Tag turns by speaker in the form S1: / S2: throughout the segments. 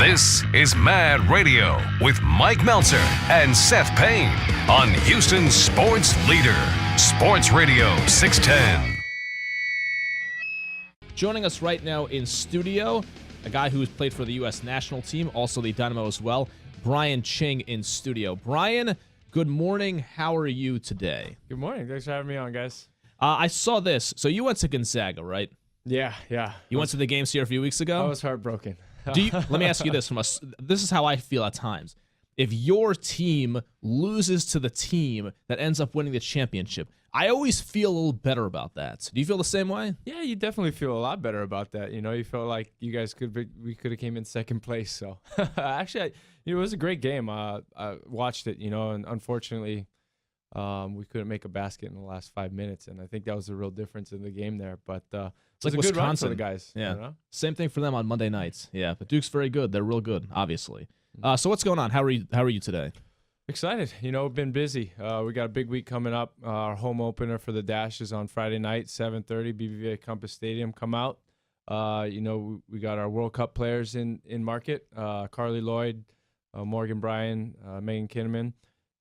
S1: This is Mad Radio with Mike Meltzer and Seth Payne on Houston's sports leader, Sports Radio 610.
S2: Joining us right now in studio, a guy who's played for the U.S. national team, also the Dynamo as well, Brian Ching in studio. Brian, good morning. How are you today?
S3: Good morning. Thanks for having me on, guys.
S2: I saw this. So you went to Gonzaga, right?
S3: Yeah.
S2: You went to the games here a few weeks ago?
S3: I was heartbroken.
S2: Let me ask you this. This is how I feel at times. If your team loses to the team that ends up winning the championship, I always feel a little better about that. Do you feel the same way?
S3: Yeah, you definitely feel a lot better about that. You know, you felt like we could have came in second place. So actually, it was a great game. I watched it, and unfortunately, we couldn't make a basket in the last 5 minutes, and I think that was the real difference in the game there. But it's like a good run for the guys.
S2: Yeah, same thing for them on Monday nights. Yeah, but Duke's very good. They're real good, obviously. So what's going on? How are you today?
S3: Excited. We've been busy. We got a big week coming up. Our home opener for the Dash is on Friday night, 7:30, BBVA Compass Stadium. Come out. We got our World Cup players in market. Carly Lloyd, Morgan Bryan, Megan Kinnaman.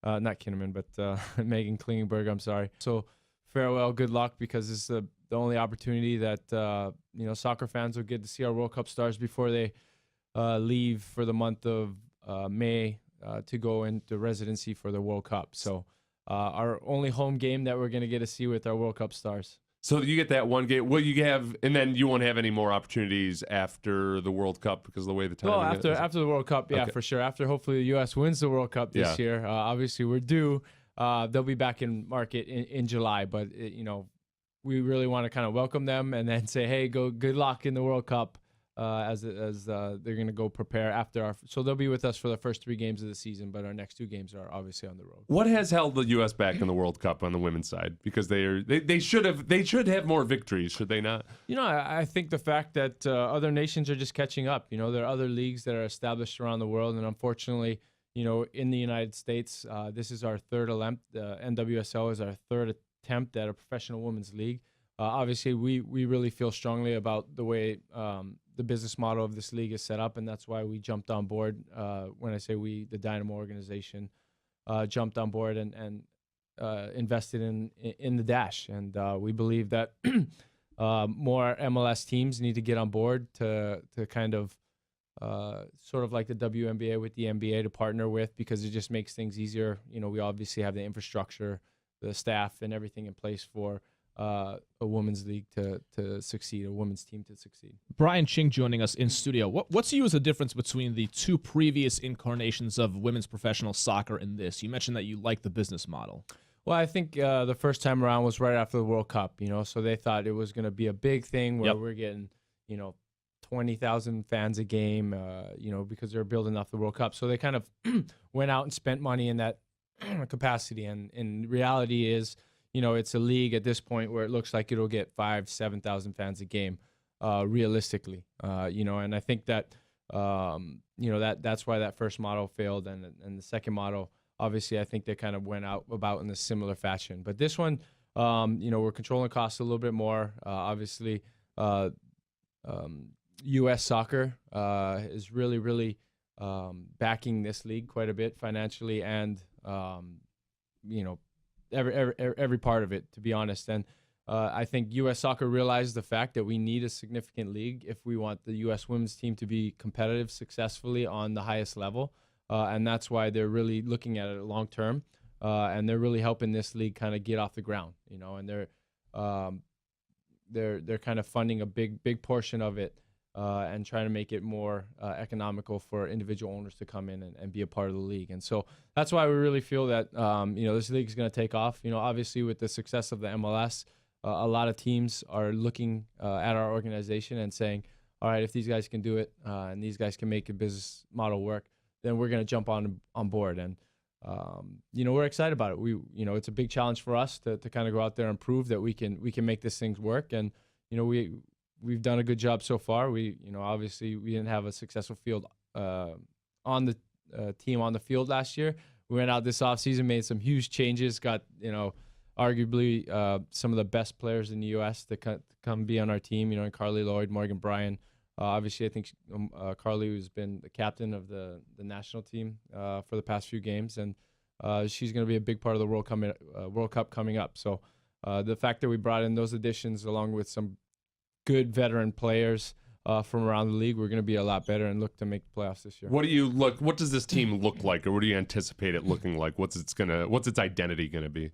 S3: Not Kinnaman, but Megan Klingenberg, I'm sorry. So farewell, good luck, because it's the only opportunity that, soccer fans will get to see our World Cup stars before they leave for the month of May to go into residency for the World Cup. So our only home game that we're going to get to see with our World Cup stars.
S4: So you get that one game. Well, you have, and then you won't have any more opportunities after the World Cup because of the way the timing is.
S3: After the World Cup, yeah,
S4: Okay.
S3: for sure. After hopefully the U.S. wins the World Cup this year. Obviously, we're due. They'll be back in market in July, but we really want to kind of welcome them and then say, hey, good luck in the World Cup as they're going to go prepare after so they'll be with us for the first 3 games of the season, but our next 2 games are obviously on the road.
S4: What has held the U.S. back in the World Cup on the women's side? Because they should have more victories, should they not?
S3: I think the fact that other nations are just catching up. There are other leagues that are established around the world, and unfortunately, in the United States, this is our third attempt. NWSL is our third attempt at a professional women's league. Obviously, we really feel strongly about the way the business model of this league is set up, and that's why we jumped on board. When I say we, the Dynamo organization jumped on board and invested in the Dash. And we believe that more MLS teams need to get on board to kind of sort of like the WNBA with the NBA to partner with, because it just makes things easier. We obviously have the infrastructure, the staff, and everything in place for a women's league to succeed, a women's team to succeed.
S2: Brian Ching joining us in studio. What to you is the difference between the 2 previous incarnations of women's professional soccer and this? You mentioned that you like the business model.
S3: Well, I think the first time around was right after the World Cup, so they thought it was going to be a big thing where we're getting, 20,000 fans a game, because they're building off the World Cup. So they kind of went out and spent money in that capacity. And reality is, it's a league at this point where it looks like it'll get 5,000-7,000 fans a game, realistically. And I think that, that's why that first model failed, and the second model, obviously, I think they kind of went out about in a similar fashion. But this one, we're controlling costs a little bit more. Obviously, U.S. soccer is really, really backing this league quite a bit financially, and every part of it, to be honest. And I think U.S. Soccer realized the fact that we need a significant league if we want the U.S. women's team to be competitive successfully on the highest level. And that's why they're really looking at it long term. And they're really helping this league kind of get off the ground, and they're kind of funding a big portion of it and trying to make it more economical for individual owners to come in and be a part of the league. And so that's why we really feel that, this league is going to take off. Obviously with the success of the MLS, a lot of teams are looking at our organization and saying, all right, if these guys can do it and these guys can make a business model work, then we're going to jump on board. And, we're excited about it. It's a big challenge for us to kind of go out there and prove that we can make this thing work. And, we've done a good job so far. Obviously we didn't have a successful field on the team on the field last year. We went out this offseason, made some huge changes, got, arguably some of the best players in the U.S. to come be on our team, in Carly Lloyd, Morgan Bryan, Obviously, I think Carly has been the captain of the national team for the past few games, and she's going to be a big part of the World Cup coming up. So the fact that we brought in those additions along with some good veteran players from around the league, we're going to be a lot better and look to make the playoffs this year.
S4: What does this team look like, or what do you anticipate it looking like? What's its identity going to be?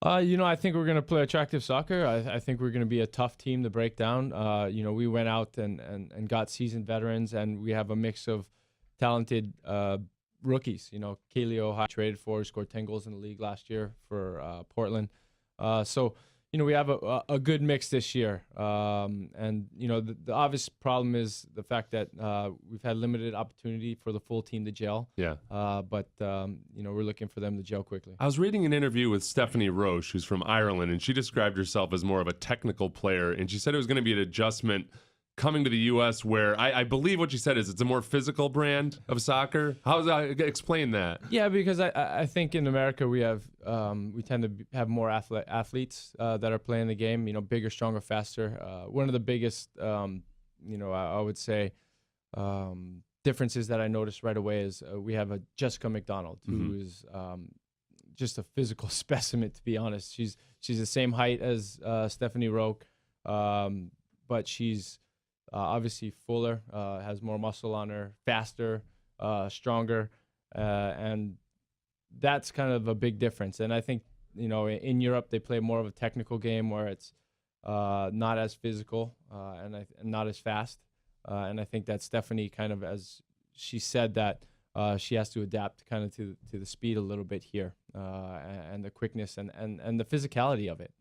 S3: I think we're going to play attractive soccer. I think we're going to be a tough team to break down. We went out and got seasoned veterans, and we have a mix of talented rookies. Kaylee O'Hara traded for, scored 10 goals in the league last year for Portland. So we have a good mix this year. The obvious problem is the fact that we've had limited opportunity for the full team to gel.
S4: Yeah.
S3: But we're looking for them to gel quickly.
S4: I was reading an interview with Stephanie Roche, who's from Ireland, and she described herself as more of a technical player, and she said it was going to be an adjustment coming to the U.S. where I believe what she said is it's a more physical brand of soccer. How does that explain that?
S3: Yeah, because I think in America we tend to have more athletes that are playing the game. Bigger, stronger, faster. One of the biggest, I would say, differences that I noticed right away is we have a Jessica McDonald who is just a physical specimen. To be honest, she's the same height as Stephanie Roche, but she's obviously fuller, has more muscle on her, faster, stronger, and that's kind of a big difference. And I think, in Europe they play more of a technical game where it's not as physical and not as fast. And I think that Stephanie kind of, as she said, that she has to adapt kind of to the speed a little bit here and the quickness and the physicality of it.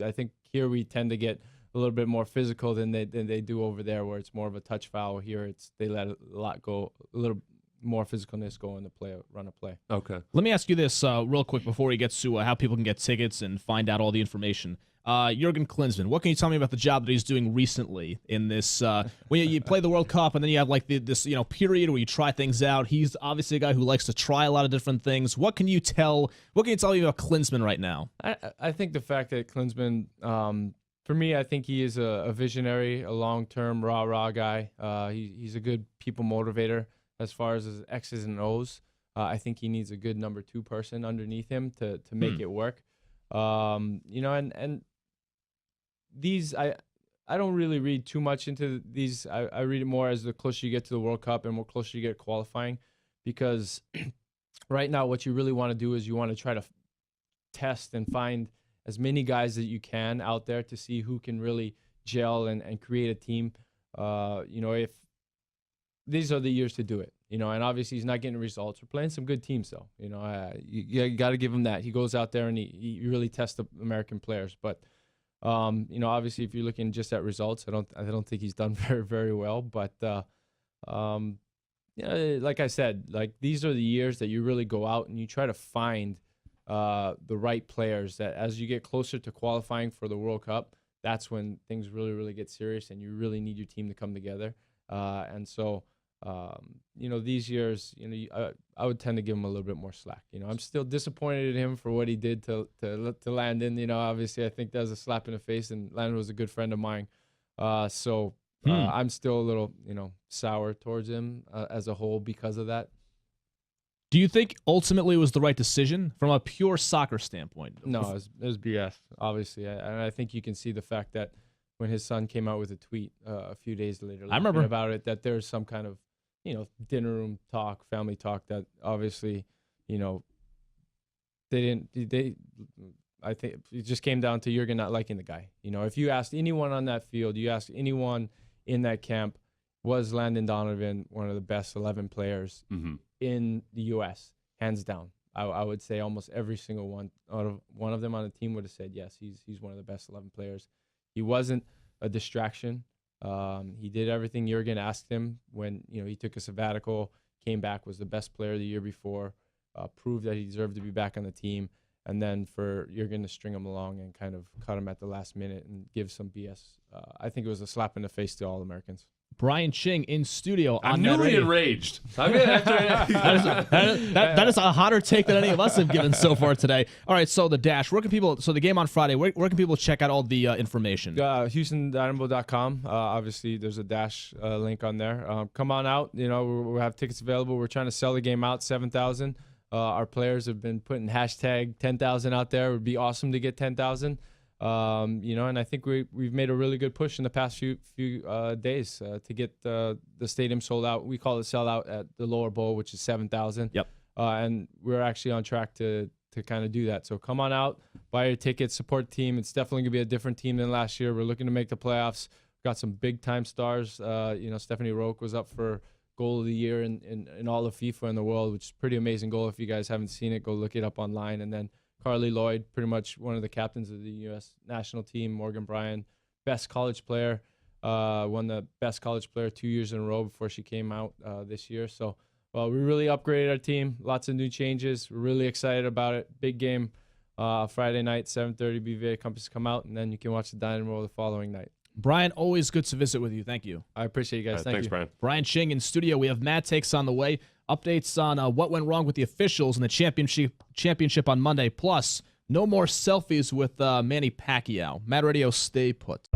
S3: I think here we tend to get a little bit more physical than they do over there, where it's more of a touch foul. Here they let a lot go, a little more physicalness go in the run of play.
S4: Okay.
S2: Let me ask you this real quick before we get to how people can get tickets and find out all the information. Jurgen Klinsmann, what can you tell me about the job that he's doing recently in this? When you play the World Cup and then you have like this period where you try things out. He's obviously a guy who likes to try a lot of different things. What can you tell me about Klinsmann right now?
S3: I think the fact that Klinsmann, for me, I think he is a visionary, a long-term rah-rah guy. He's a good people motivator as far as his X's and O's. I think he needs a good number 2 person underneath him to make it work. And these, I don't really read too much into these. I read it more as the closer you get to the World Cup and more closer you get qualifying, because right now what you really want to do is you want to try to test and find as many guys that you can out there to see who can really gel and create a team. If these are the years to do it, and obviously he's not getting results. We're playing some good teams though. You got to give him that. He goes out there and he really tests the American players. But obviously if you're looking just at results, I don't think he's done very, very well. But like I said, like these are the years that you really go out and you try to find the right players, that as you get closer to qualifying for the World Cup, that's when things really, really get serious and you really need your team to come together. These years, I would tend to give him a little bit more slack. I'm still disappointed in him for what he did to Landon. Obviously I think that was a slap in the face, and Landon was a good friend of mine. I'm still a little, sour towards him as a whole because of that.
S2: Do you think ultimately it was the right decision from a pure soccer standpoint?
S3: No, it was BS, obviously. And I think you can see the fact that when his son came out with a tweet a few days later,
S2: I remember
S3: about it, that there's some kind of, dinner room talk, family talk that obviously, I think it just came down to Jurgen not liking the guy. If you asked anyone on that field, you asked anyone in that camp, was Landon Donovan one of the best 11 players in the U.S., hands down. I would say almost every single one of them on the team would have said, yes, he's one of the best 11 players. He wasn't a distraction. He did everything Jurgen asked him when he took a sabbatical, came back, was the best player the year before, proved that he deserved to be back on the team, and then for Jurgen to string him along and kind of cut him at the last minute and give some BS, I think it was a slap in the face to all Americans.
S2: Brian Ching in studio on
S4: I'm
S2: Net
S4: newly
S2: Radio.
S4: enraged.
S2: That is a hotter take than any of us have given so far today. All right, so the Dash. So the game on Friday. Where can people check out all the information?
S3: HoustonDynamo.com. Obviously, there's a Dash link on there. Come on out. We have tickets available. We're trying to sell the game out, 7,000. Our players have been putting hashtag 10,000 out there. It would be awesome to get 10,000. And I think we've made a really good push in the past few days to get the stadium sold out. We call it sell out at the lower bowl, which is 7,000.
S2: Yep.
S3: And we're actually on track to kind of do that. So come on out, buy your tickets, support the team. It's definitely gonna be a different team than last year. We're looking to make the playoffs. Got some big time stars. Stephanie Roque was up for goal of the year in all of FIFA in the world, which is a pretty amazing goal. If you guys haven't seen it, go look it up online. And then Carly Lloyd, pretty much one of the captains of the U.S. national team. Morgan Bryan, best college player, won the best college player 2 years in a row before she came out this year. So, we really upgraded our team. Lots of new changes. We're really excited about it. Big game Friday night, 7:30. BVA Compass come out, and then you can watch the Dynamo the following night.
S2: Brian, always good to visit with you. Thank you.
S3: I appreciate you guys.
S4: Thanks,
S3: you.
S4: Brian.
S2: Brian Ching in studio. We have Mad Takes on the way. Updates on what went wrong with the officials in the championship on Monday. Plus, no more selfies with Manny Pacquiao. Mad Radio, stay put.